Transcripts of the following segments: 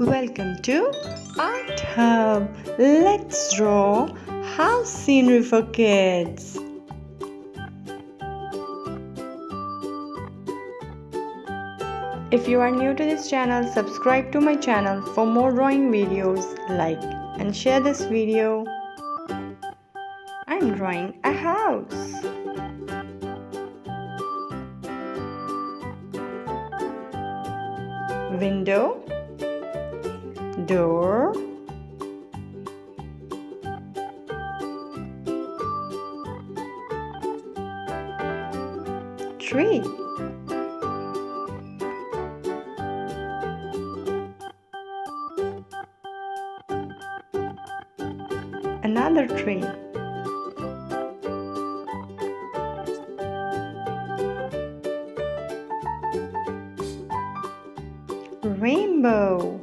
Welcome to Art Hub. Let's draw house scenery for kids. If you are new to this channel, subscribe to my channel for more drawing videos. Like and share this video. I'm drawing a house. Window, door, tree, another tree, rainbow,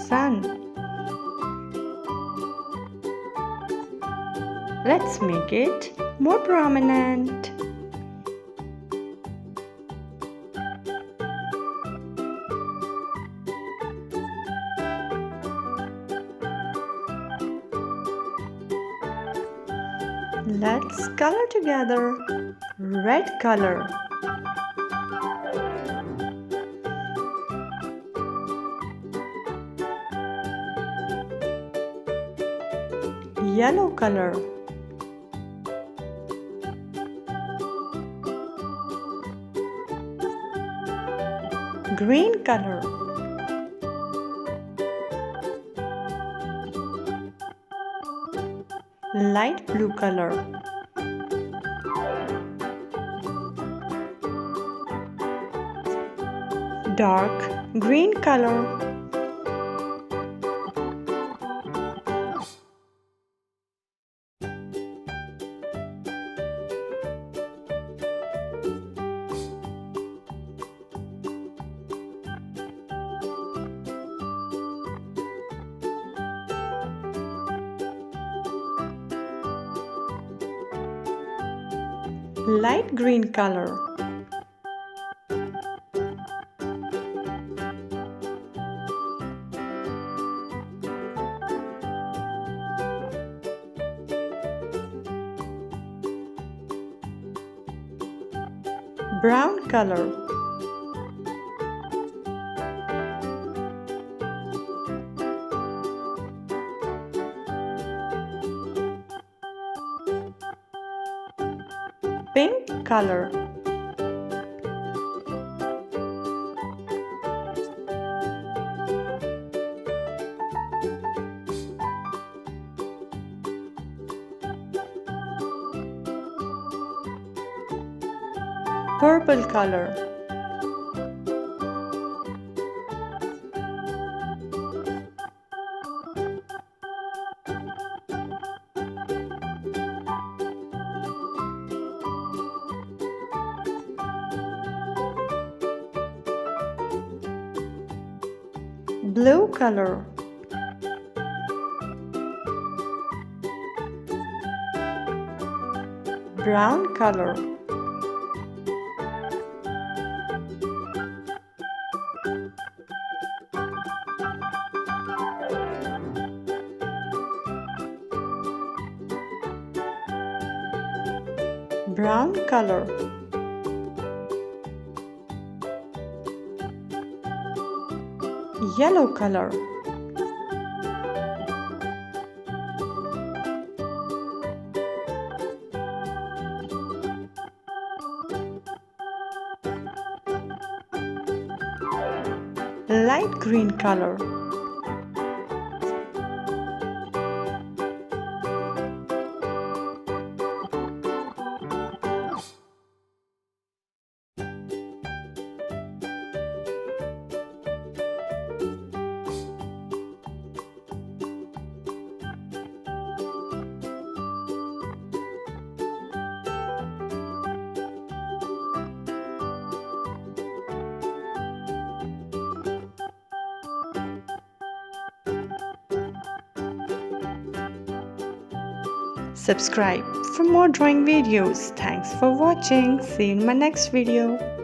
sun. Let's make it more prominent. Let's color together. Red color, yellow color, green color, light blue color, dark green color, light green color, brown color, pink color, purple color, blue color, brown color, brown color, yellow color, light green color, subscribe for more drawing videos. Thanks for watching. See you in my next video.